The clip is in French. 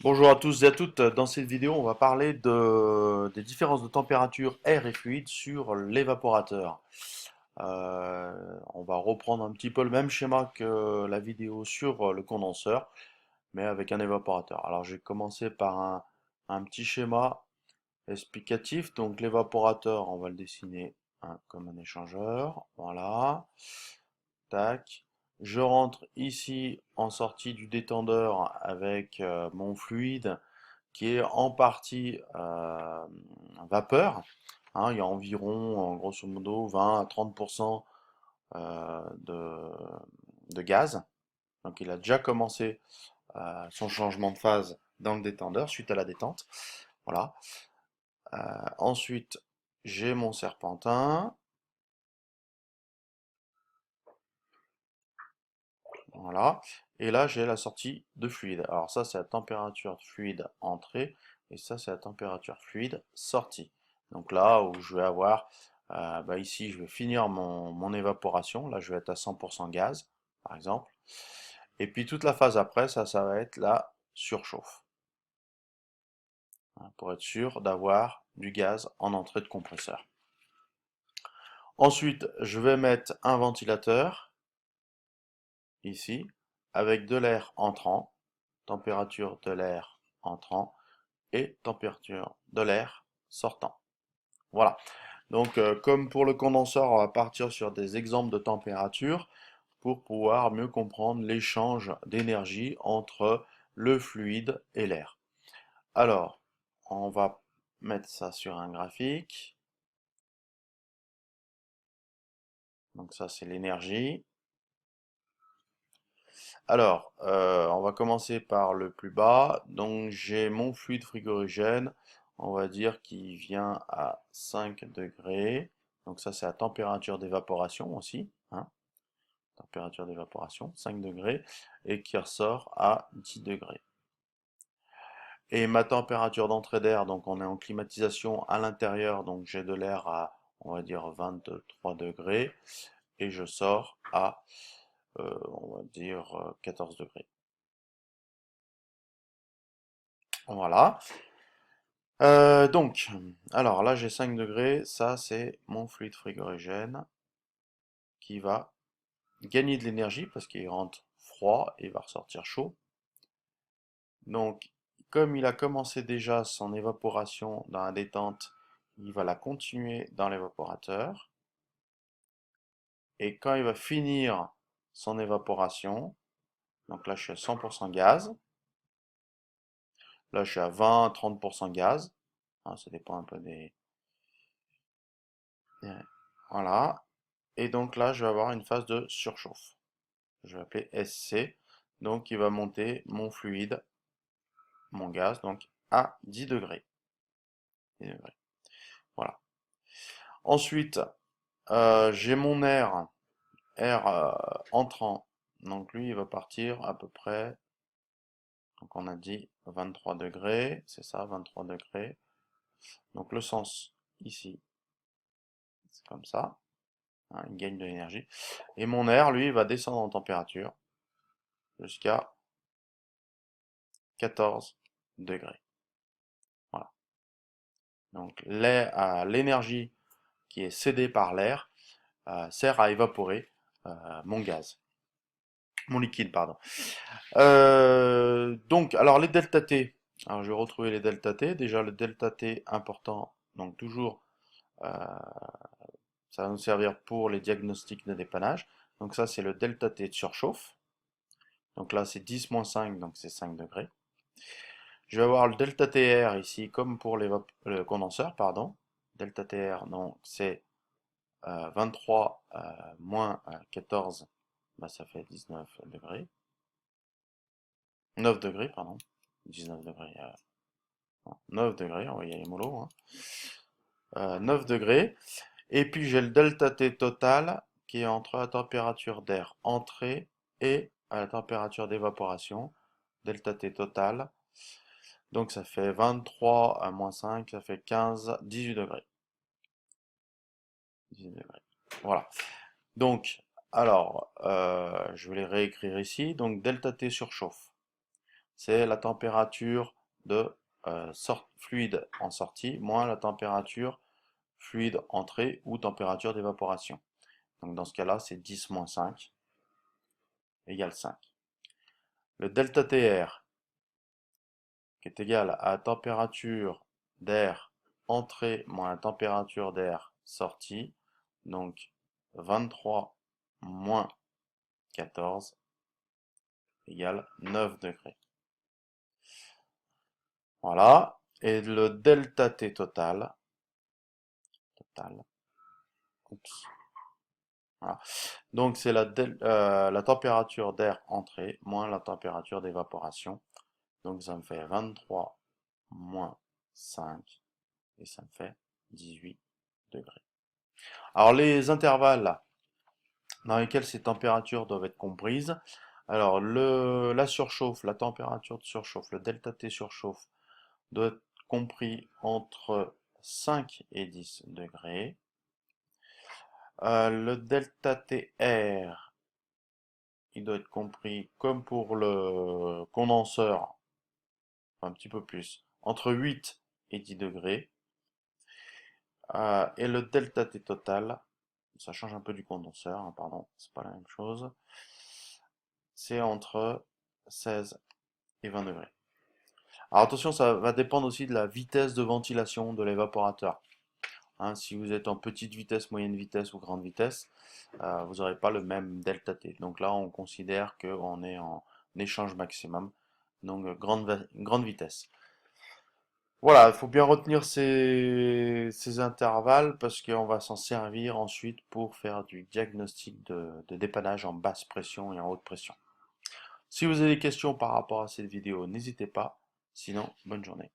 Bonjour à tous et à toutes. Dans cette vidéo, on va parler des différences de température air et fluide sur l'évaporateur. On va reprendre un petit peu le même schéma que la vidéo sur le condenseur, mais avec un évaporateur. Alors, je vais commencer par un petit schéma explicatif. Donc, l'évaporateur, on va le dessiner comme un échangeur. Voilà. Tac. Je rentre ici en sortie du détendeur avec mon fluide qui est en partie vapeur. Hein, il y a environ, grosso modo, 20 à 30% de gaz. Donc il a déjà commencé son changement de phase dans le détendeur suite à la détente. Voilà. Ensuite, j'ai mon serpentin. Voilà. Et là, j'ai la sortie de fluide. Alors ça, c'est la température fluide entrée. Et ça, c'est la température fluide sortie. Donc là, où je vais avoir, bah ici, je vais finir mon évaporation. Là, je vais être à 100% gaz, par exemple. Et puis toute la phase après, ça va être la surchauffe. Hein, pour être sûr d'avoir du gaz en entrée de compresseur. Ensuite, je vais mettre un ventilateur, ici, avec de l'air entrant, température de l'air entrant et température de l'air sortant. Voilà. Donc, comme pour le condenseur, on va partir sur des exemples de température pour pouvoir mieux comprendre l'échange d'énergie entre le fluide et l'air. Alors, on va mettre ça sur un graphique. Donc ça, c'est l'énergie. Alors, on va commencer par le plus bas. Donc, j'ai mon fluide frigorigène, on va dire qu'il vient à 5 degrés. Donc ça, c'est la température d'évaporation aussi, hein. Température d'évaporation, 5 degrés, et qui ressort à 10 degrés. Et ma température d'entrée d'air, donc on est en climatisation à l'intérieur, donc j'ai de l'air à, on va dire, 23 degrés, et je sors à, on va dire, 14 degrés. Voilà. Donc, alors là j'ai 5 degrés, ça c'est mon fluide frigorigène qui va gagner de l'énergie parce qu'il rentre froid et va ressortir chaud. Donc, comme il a commencé déjà son évaporation dans la détente, il va la continuer dans l'évaporateur. Et quand il va finir son évaporation, donc là je suis à 100% gaz, là je suis à 20-30% gaz, hein, ça dépend un peu voilà. Et donc là je vais avoir une phase de surchauffe. Je vais appeler SC. Donc il va monter mon fluide, mon gaz, donc à 10 degrés. 10 degrés. Voilà. Ensuite, j'ai mon air entrant. Donc lui, il va partir à peu près, donc on a dit 23 degrés, c'est ça, 23 degrés. Donc le sens ici, c'est comme ça, hein, il gagne de l'énergie. Et mon air, lui, il va descendre en température jusqu'à 14 degrés. Voilà. Donc l'énergie qui est cédée par l'air sert à évaporer mon gaz, mon liquide, pardon. Donc, alors les delta T. Alors, je vais retrouver les delta T. Déjà, le delta T important, donc toujours, euh, ça va nous servir pour les diagnostics de dépannage. Donc ça, c'est le delta T de surchauffe. Donc là, c'est 10 moins 5, donc c'est 5 degrés. Je vais avoir le delta TR ici, comme pour le condenseur, pardon. Delta TR, donc c'est 23 moins 14, bah, ça fait 19 degrés. 9 degrés, pardon. 19 degrés. Non, 9 degrés, on va y aller mollo, hein. 9 degrés. Et puis j'ai le delta T total qui est entre la température d'air entrée et à la température d'évaporation. Delta T total. Donc ça fait 23 à moins 5, ça fait 15, 18 degrés. 18 degrés. Voilà. Donc, alors, je vais les réécrire ici. Donc delta T surchauffe. c'est la température de fluide en sortie moins la température fluide entrée ou température d'évaporation. Donc dans ce cas-là, c'est 10 moins 5 égale 5. Le delta TR, qui est égal à la température d'air entrée moins la température d'air sortie, donc 23 moins 14 égale 9 degrés. Voilà. Et le delta T total, oups, voilà. Donc c'est la température d'air entrée moins la température d'évaporation. Donc ça me fait 23 moins 5 et ça me fait 18 degrés. Alors les intervalles dans lesquels ces températures doivent être comprises. Alors la surchauffe, la température de surchauffe, le delta T surchauffe doit être compris entre 5 et 10 degrés. Le delta TR, il doit être compris comme pour le condenseur, un petit peu plus, entre 8 et 10 degrés. Et le delta T total, ça change un peu du condenseur, hein, pardon, c'est pas la même chose. C'est entre 16 et 20 degrés. Alors attention, ça va dépendre aussi de la vitesse de ventilation de l'évaporateur. Hein, si vous êtes en petite vitesse, moyenne vitesse ou grande vitesse, vous n'aurez pas le même delta T. Donc là, on considère qu'on est en échange maximum, donc grande vitesse. Voilà, il faut bien retenir ces intervalles parce qu'on va s'en servir ensuite pour faire du diagnostic de dépannage en basse pression et en haute pression. Si vous avez des questions par rapport à cette vidéo, n'hésitez pas. Sinon, bonne journée.